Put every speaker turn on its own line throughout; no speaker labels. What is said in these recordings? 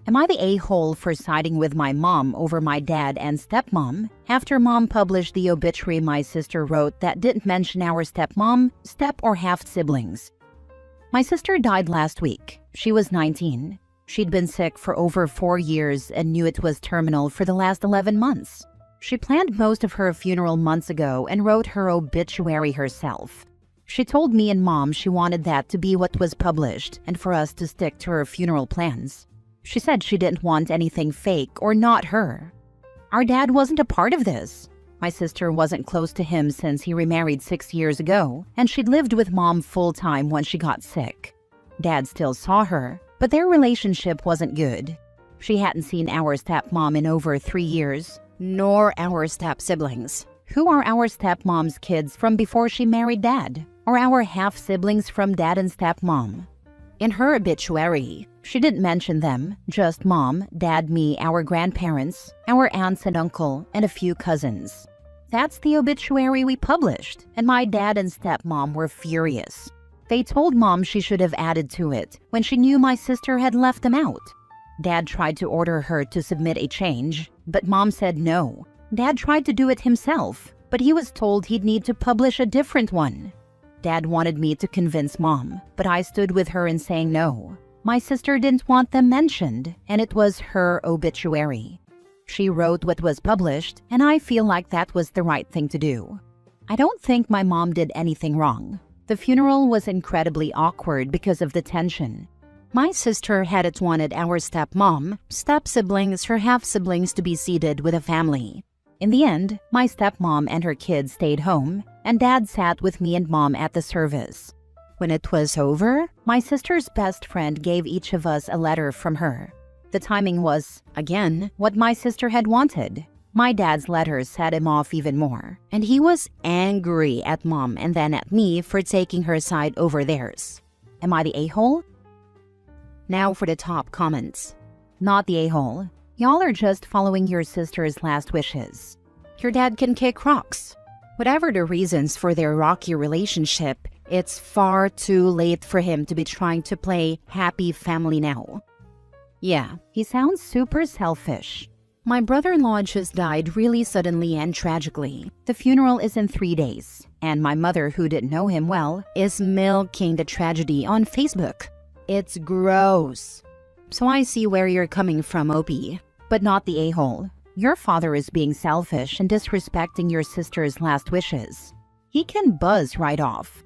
Am I the a-hole for siding with my mom over my dad and stepmom after mom published the obituary my sister wrote that didn't mention our stepmom, step or half siblings? My sister died last week. She was 19. She'd been sick for over 4 years and knew it was terminal for the last 11 months. She planned most of her funeral months ago and wrote her obituary herself. She told me and mom she wanted that to be what was published and for us to stick to her funeral plans. She said she didn't want anything fake or not her. Our dad wasn't a part of this. My sister wasn't close to him since he remarried 6 years ago, and she'd lived with mom full-time when she got sick. Dad still saw her, but their relationship wasn't good. She hadn't seen our stepmom in over 3 years, nor our step-siblings, who are our stepmom's kids from before she married dad, or our half-siblings from dad and stepmom. In her obituary, she didn't mention them, just mom, dad, me, our grandparents, our aunts and uncle, and a few cousins. That's the obituary we published, and my dad and stepmom were furious. They told mom she should have added to it when she knew my sister had left them out. Dad tried to order her to submit a change, but mom said no. Dad tried to do it himself, but he was told he'd need to publish a different one. Dad wanted me to convince mom, but I stood with her in saying no. My sister didn't want them mentioned, and it was her obituary. She wrote what was published, and I feel like that was the right thing to do. I don't think my mom did anything wrong. The funeral was incredibly awkward because of the tension. My sister hadn't wanted our stepmom, step-siblings, her half-siblings to be seated with a family. In the end, my stepmom and her kids stayed home, and dad sat with me and mom at the service. When it was over, my sister's best friend gave each of us a letter from her. The timing was, again, what my sister had wanted. My dad's letter set him off even more, and he was angry at mom and then at me for taking her side over theirs. Am I the a-hole? Now for the top comments. Not the a-hole. Y'all are just following your sister's last wishes. Your dad can kick rocks. Whatever the reasons for their rocky relationship, it's far too late for him to be trying to play happy family now. Yeah, he sounds super selfish. My brother-in-law just died really suddenly and tragically. The funeral is in 3 days, and my mother, who didn't know him well, is milking the tragedy on Facebook. It's gross. So I see where you're coming from, Opie, but not the a-hole. Your father is being selfish and disrespecting your sister's last wishes. He can buzz right off.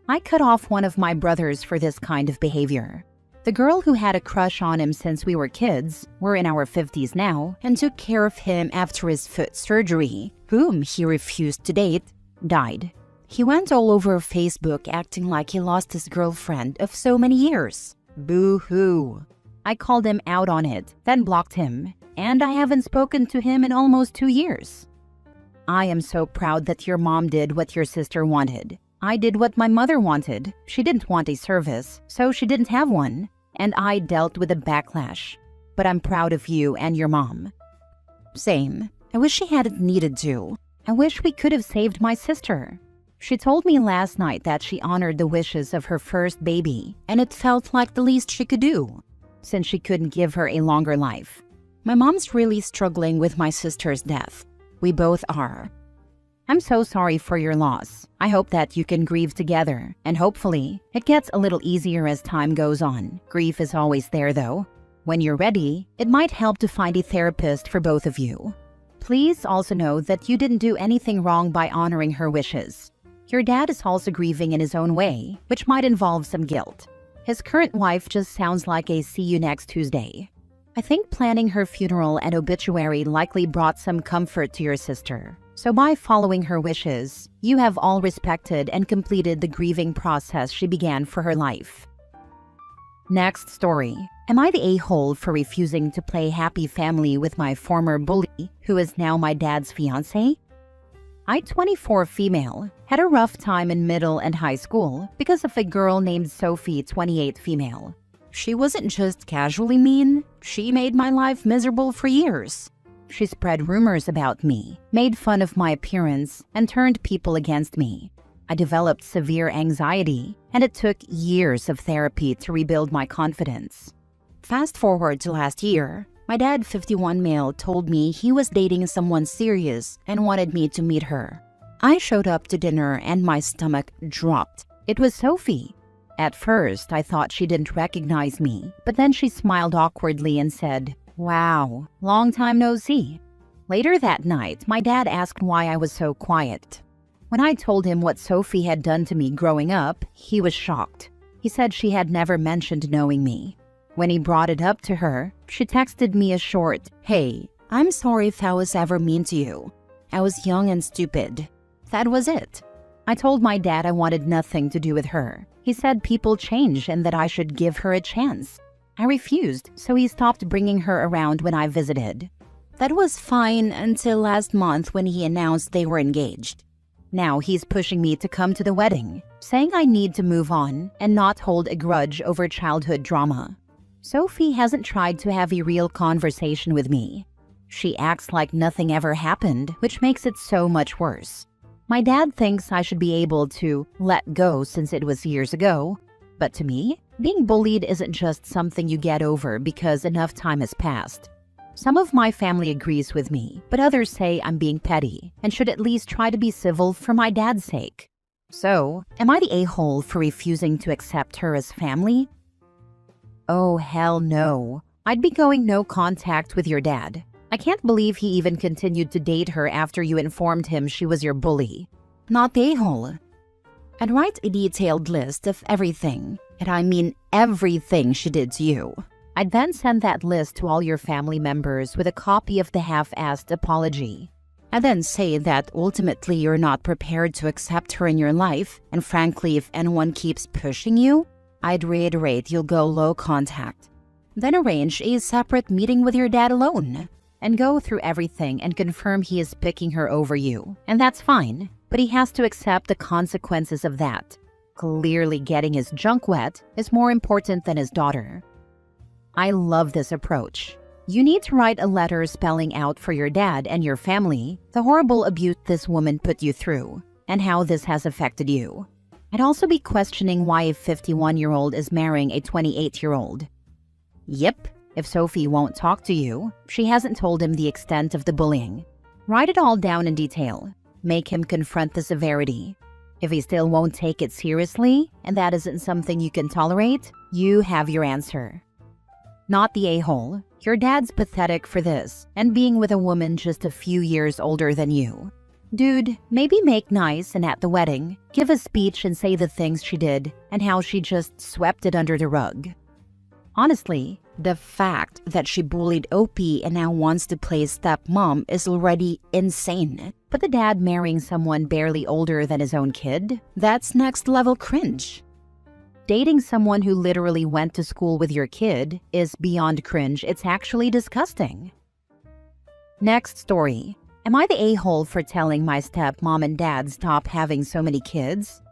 I cut off one of my brothers for this kind of behavior. The girl who had a crush on him since we were kids, we're in our 50s now, and took care of him after his foot surgery, whom he refused to date, died. He went all over Facebook acting like he lost his girlfriend of so many years. Boo-hoo. I called him out on it, then blocked him, and I haven't spoken to him in almost 2 years. I am so proud that your mom did what your sister wanted. I did what my mother wanted. She didn't want a service, so she didn't have one, and I dealt with the backlash. But I'm proud of you and your mom. Same. I wish she hadn't needed to. I wish we could have saved my sister. She told me last night that she honored the wishes of her first baby, and it felt like the least she could do, since she couldn't give her a longer life. My mom's really struggling with my sister's death. We both are. I'm so sorry for your loss. I hope that you can grieve together, and hopefully, it gets a little easier as time goes on. Grief is always there though. When you're ready, it might help to find a therapist for both of you. Please also know that you didn't do anything wrong by honoring her wishes. Your dad is also grieving in his own way, which might involve some guilt. His current wife just sounds like a see you next Tuesday. I think planning her funeral and obituary likely brought some comfort to your sister. So by following her wishes, you have all respected and completed the grieving process she began for her life. Next story. Am I the a-hole for refusing to play happy family with my former bully, who is now my dad's fiancé? I, 24 female, had a rough time in middle and high school because of a girl named Sophie, 28 female. She wasn't just casually mean, she made my life miserable for years. She spread rumors about me, made fun of my appearance, and turned people against me. I developed severe anxiety, and it took years of therapy to rebuild my confidence. Fast forward to last year, my dad, 51 male, told me he was dating someone serious and wanted me to meet her. I showed up to dinner and my stomach dropped. It was Sophie. At first, I thought she didn't recognize me, but then she smiled awkwardly and said, "Wow, long time no see." Later that night, my dad asked why I was so quiet. When I told him what Sophie had done to me growing up, he was shocked. He said she had never mentioned knowing me. When he brought it up to her, she texted me a short, "Hey, I'm sorry if I was ever mean to you. I was young and stupid." That was it. I told my dad I wanted nothing to do with her. He said people change and that I should give her a chance. I refused, so he stopped bringing her around when I visited. That was fine until last month when he announced they were engaged. Now he's pushing me to come to the wedding, saying I need to move on and not hold a grudge over childhood drama. Sophie hasn't tried to have a real conversation with me. She acts like nothing ever happened, which makes it so much worse. My dad thinks I should be able to let go since it was years ago. But to me, being bullied isn't just something you get over because enough time has passed. Some of my family agrees with me, but others say I'm being petty and should at least try to be civil for my dad's sake. So, am I the a-hole for refusing to accept her as family? Oh, hell no. I'd be going no contact with your dad. I can't believe he even continued to date her after you informed him she was your bully. Not the a-hole. I'd write a detailed list of everything, and I mean everything she did to you. I'd then send that list to all your family members with a copy of the half-assed apology. And then say that ultimately you're not prepared to accept her in your life, and frankly, if anyone keeps pushing you, I'd reiterate you'll go low contact. Then arrange a separate meeting with your dad alone. And go through everything and confirm he is picking her over you. And that's fine, but he has to accept the consequences of that. Clearly getting his junk wet is more important than his daughter. I love this approach. You need to write a letter spelling out for your dad and your family the horrible abuse this woman put you through and how this has affected you. I'd also be questioning why a 51-year-old is marrying a 28-year-old. Yep. If Sophie won't talk to you, she hasn't told him the extent of the bullying. Write it all down in detail. Make him confront the severity. If he still won't take it seriously, and that isn't something you can tolerate, you have your answer. Not the a-hole. Your dad's pathetic for this, and being with a woman just a few years older than you. Dude, maybe make nice and at the wedding, give a speech and say the things she did, and how she just swept it under the rug. Honestly, the fact that she bullied OP and now wants to play stepmom is already insane. But the dad marrying someone barely older than his own kid? That's next level cringe. Dating someone who literally went to school with your kid is beyond cringe. It's actually disgusting. Next story. Am I the a-hole for telling my stepmom and dad stop having so many kids?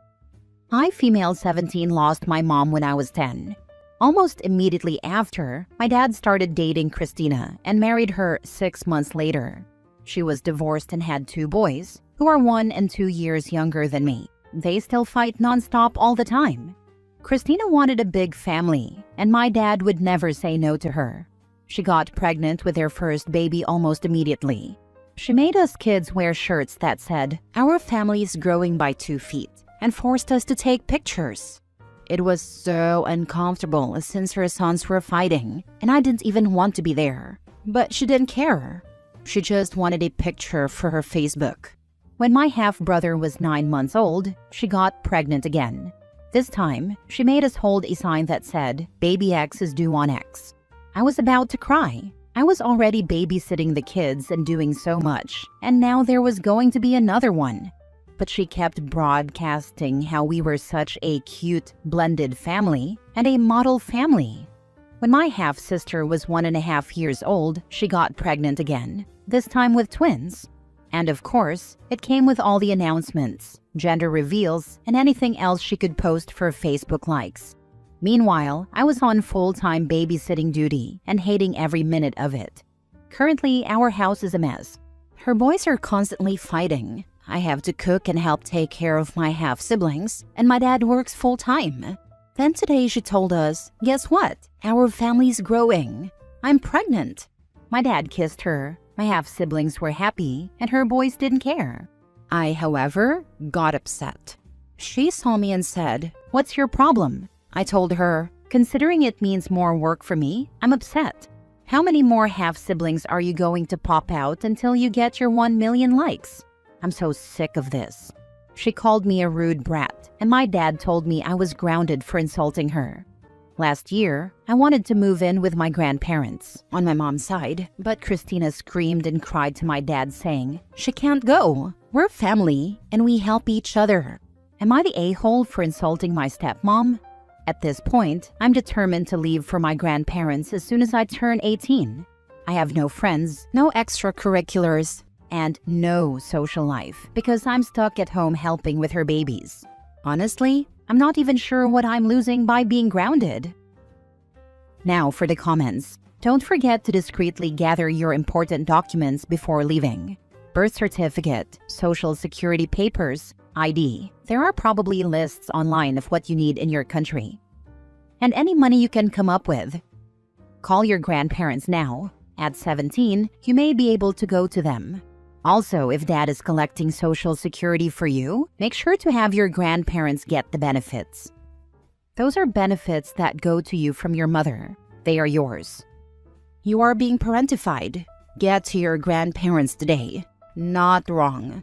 I, female 17, lost my mom when I was 10. Almost immediately after, my dad started dating Christina and married her 6 months later. She was divorced and had 2 boys, who are 1 and 2 years younger than me. They still fight nonstop all the time. Christina wanted a big family, and my dad would never say no to her. She got pregnant with their first baby almost immediately. She made us kids wear shirts that said, "Our family is growing by 2 feet," and forced us to take pictures. It was so uncomfortable since her sons were fighting, and I didn't even want to be there. But she didn't care. She just wanted a picture for her Facebook. When my half-brother was 9 months old, she got pregnant again. This time, she made us hold a sign that said, "Baby X is due on X." I was about to cry. I was already babysitting the kids and doing so much, and now there was going to be another one. But she kept broadcasting how we were such a cute, blended family and a model family. When my half-sister was 1.5 years old, she got pregnant again, this time with twins. And of course, it came with all the announcements, gender reveals, and anything else she could post for Facebook likes. Meanwhile, I was on full-time babysitting duty and hating every minute of it. Currently, our house is a mess. Her boys are constantly fighting. I have to cook and help take care of my half-siblings, and my dad works full-time. Then today she told us, guess what? Our family's growing. I'm pregnant. My dad kissed her. My half-siblings were happy, and her boys didn't care. I, however, got upset. She saw me and said, "What's your problem?" I told her, "Considering it means more work for me, I'm upset. How many more half-siblings are you going to pop out until you get your 1 million likes? I'm so sick of this." She called me a rude brat, and my dad told me I was grounded for insulting her. Last year, I wanted to move in with my grandparents on my mom's side, but Christina screamed and cried to my dad saying, "She can't go. We're family, and we help each other." Am I the a-hole for insulting my stepmom? At this point, I'm determined to leave for my grandparents as soon as I turn 18. I have no friends, no extracurriculars, and no social life because I'm stuck at home helping with her babies. Honestly, I'm not even sure what I'm losing by being grounded. Now for the comments. Don't forget to discreetly gather your important documents before leaving. Birth certificate, social security papers, ID. There are probably lists online of what you need in your country. And any money you can come up with. Call your grandparents now. At 17, you may be able to go to them. Also, if dad is collecting social security for you, make sure to have your grandparents get the benefits. Those are benefits that go to you from your mother. They are yours. You are being parentified. Get to your grandparents today. Not wrong.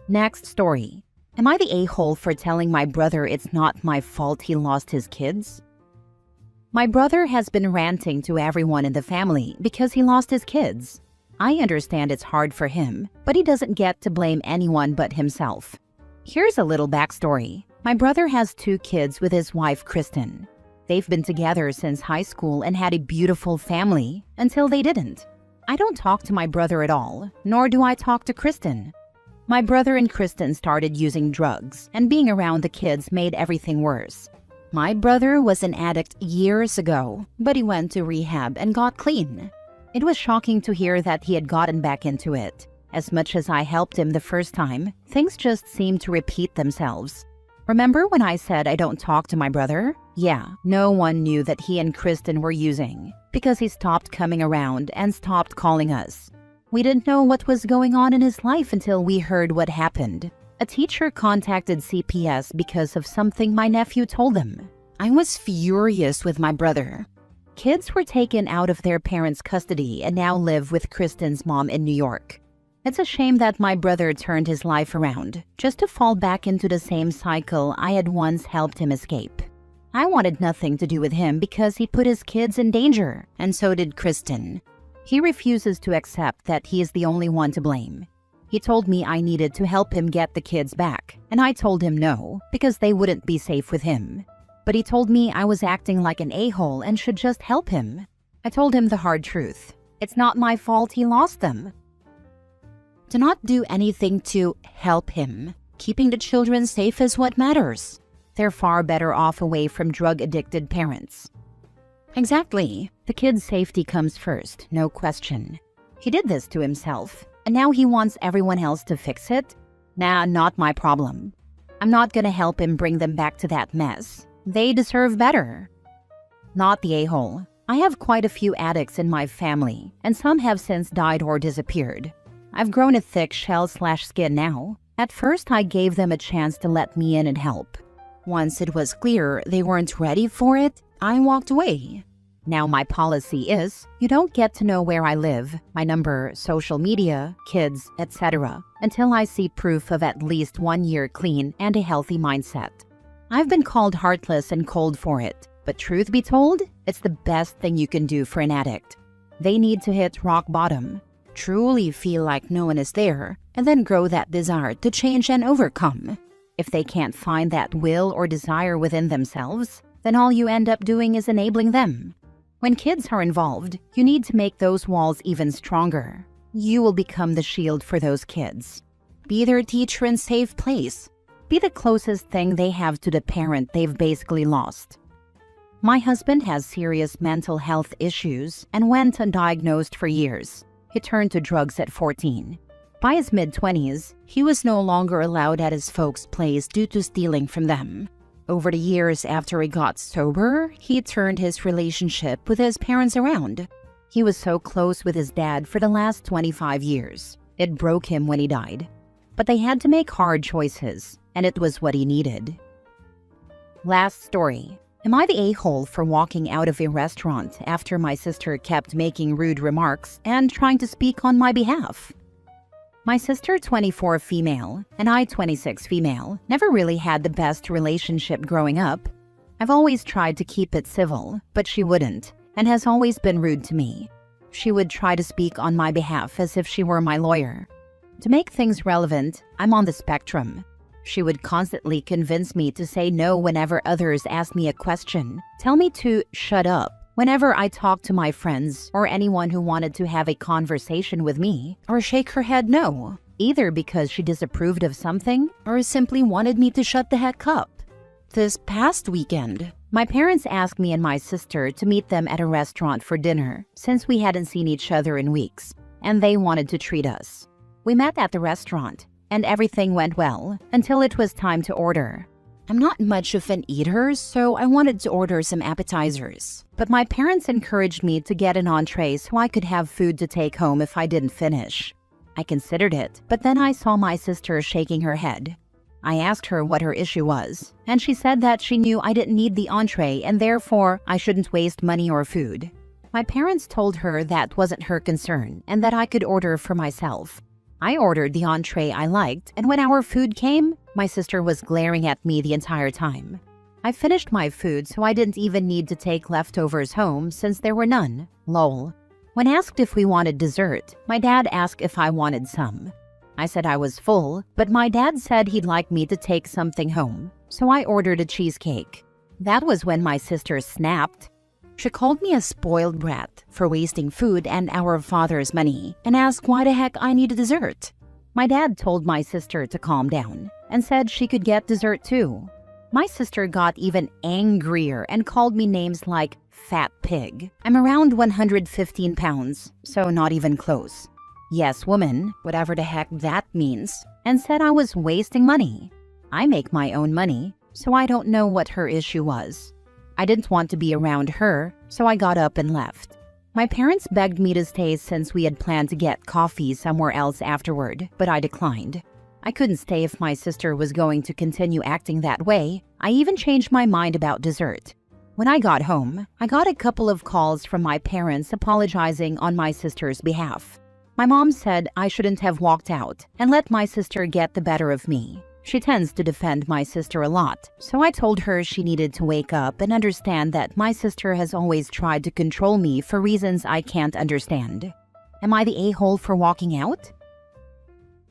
Next story. Am I the a-hole for telling my brother it's not my fault he lost his kids? My brother has been ranting to everyone in the family because he lost his kids. I understand it's hard for him, but he doesn't get to blame anyone but himself. Here's a little backstory. My brother has 2 kids with his wife, Kristen. They've been together since high school and had a beautiful family until they didn't. I don't talk to my brother at all, nor do I talk to Kristen. My brother and Kristen started using drugs, and being around the kids made everything worse. My brother was an addict years ago, but he went to rehab and got clean. It was shocking to hear that he had gotten back into it. As much as I helped him the first time, things just seemed to repeat themselves. Remember when I said I don't talk to my brother? Yeah, no one knew that he and Kristen were using, because he stopped coming around and stopped calling us. We didn't know what was going on in his life until we heard what happened. A teacher contacted CPS because of something my nephew told them. I was furious with my brother. Kids were taken out of their parents' custody and now live with Kristen's mom in New York. It's a shame that my brother turned his life around, just to fall back into the same cycle I had once helped him escape. I wanted nothing to do with him because he put his kids in danger, and so did Kristen. He refuses to accept that he is the only one to blame. He told me I needed to help him get the kids back, and I told him no, because they wouldn't be safe with him. But he told me I was acting like an a-hole and should just help him. I told him the hard truth. It's not my fault he lost them. Do not do anything to help him. Keeping the children safe is what matters. They're far better off away from drug-addicted parents. Exactly. The kid's safety comes first, no question. He did this to himself, and now he wants everyone else to fix it? Nah, not my problem. I'm not gonna help him bring them back to that mess. They deserve better. Not the a-hole. I have quite a few addicts in my family, and some have since died or disappeared. I've grown a thick shell/skin now. At first, I gave them a chance to let me in and help. Once it was clear they weren't ready for it, I walked away. Now my policy is, you don't get to know where I live, my number, social media, kids, etc. until I see proof of at least 1 year clean and a healthy mindset. I've been called heartless and cold for it, but truth be told, it's the best thing you can do for an addict. They need to hit rock bottom, truly feel like no one is there, and then grow that desire to change and overcome. If they can't find that will or desire within themselves, then all you end up doing is enabling them. When kids are involved, you need to make those walls even stronger. You will become the shield for those kids. Be their teacher and safe place. Be the closest thing they have to the parent they've basically lost. My husband has serious mental health issues and went undiagnosed for years. He turned to drugs at 14. By his mid-20s, he was no longer allowed at his folks' place due to stealing from them. Over the years after he got sober, he turned his relationship with his parents around. He was so close with his dad for the last 25 years. It broke him when he died. But they had to make hard choices, and it was what he needed. Last story. Am I the a-hole for walking out of a restaurant after my sister kept making rude remarks and trying to speak on my behalf? My sister, 24 female, and I, 26 female, never really had the best relationship growing up. I've always tried to keep it civil, but she wouldn't, and has always been rude to me. She would try to speak on my behalf as if she were my lawyer. To make things relevant, I'm on the spectrum. She would constantly convince me to say no whenever others asked me a question, tell me to shut up whenever I talked to my friends or anyone who wanted to have a conversation with me, or shake her head no, either because she disapproved of something or simply wanted me to shut the heck up. This past weekend, my parents asked me and my sister to meet them at a restaurant for dinner since we hadn't seen each other in weeks, and they wanted to treat us. We met at the restaurant, and everything went well until it was time to order. I'm not much of an eater, so I wanted to order some appetizers. But my parents encouraged me to get an entree so I could have food to take home if I didn't finish. I considered it, but then I saw my sister shaking her head. I asked her what her issue was, and she said that she knew I didn't need the entree and therefore I shouldn't waste money or food. My parents told her that wasn't her concern and that I could order for myself. I ordered the entree I liked, and when our food came, my sister was glaring at me the entire time. I finished my food, so I didn't even need to take leftovers home since there were none. Lol. When asked if we wanted dessert, my dad asked if I wanted some. I said I was full, but my dad said he'd like me to take something home, so I ordered a cheesecake. That was when my sister snapped. She called me a spoiled brat for wasting food and our father's money and asked why the heck I needed dessert. My dad told my sister to calm down and said she could get dessert too. My sister got even angrier and called me names like fat pig. I'm around 115 pounds, so not even close. Yes, woman, whatever the heck that means, and said I was wasting money. I make my own money, so I don't know what her issue was. I didn't want to be around her, so I got up and left. My parents begged me to stay since we had planned to get coffee somewhere else afterward, but I declined. I couldn't stay if my sister was going to continue acting that way. I even changed my mind about dessert. When I got home, I got a couple of calls from my parents apologizing on my sister's behalf. My mom said I shouldn't have walked out and let my sister get the better of me. She tends to defend my sister a lot, so I told her she needed to wake up and understand that my sister has always tried to control me for reasons I can't understand. Am I the a-hole for walking out?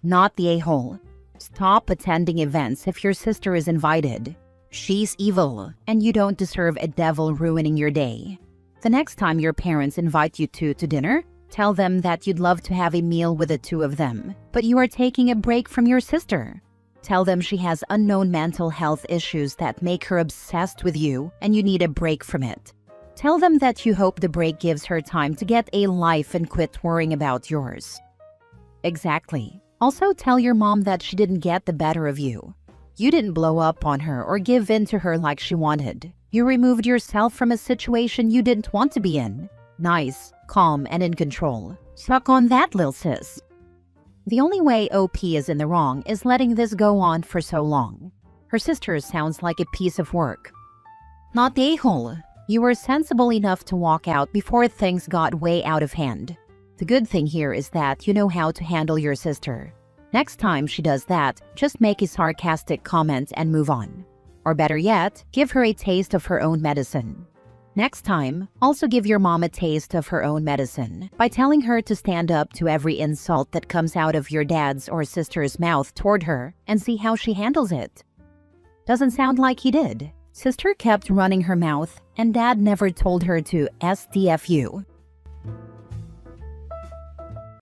Not the a-hole. Stop attending events if your sister is invited. She's evil, and you don't deserve a devil ruining your day. The next time your parents invite you to dinner, tell them that you'd love to have a meal with the two of them, but you are taking a break from your sister. Tell them she has unknown mental health issues that make her obsessed with you and you need a break from it. Tell them that you hope the break gives her time to get a life and quit worrying about yours. Exactly. Also tell your mom that she didn't get the better of you. You didn't blow up on her or give in to her like she wanted. You removed yourself from a situation you didn't want to be in. Nice, calm, and in control. Suck on that, lil sis. The only way OP is in the wrong is letting this go on for so long. Her sister sounds like a piece of work. Not the a-hole. You were sensible enough to walk out before things got way out of hand. The good thing here is that you know how to handle your sister. Next time she does that, just make a sarcastic comment and move on. Or better yet, give her a taste of her own medicine. Next time, also give your mom a taste of her own medicine by telling her to stand up to every insult that comes out of your dad's or sister's mouth toward her and see how she handles it. Doesn't sound like he did. Sister kept running her mouth and dad never told her to SDFU.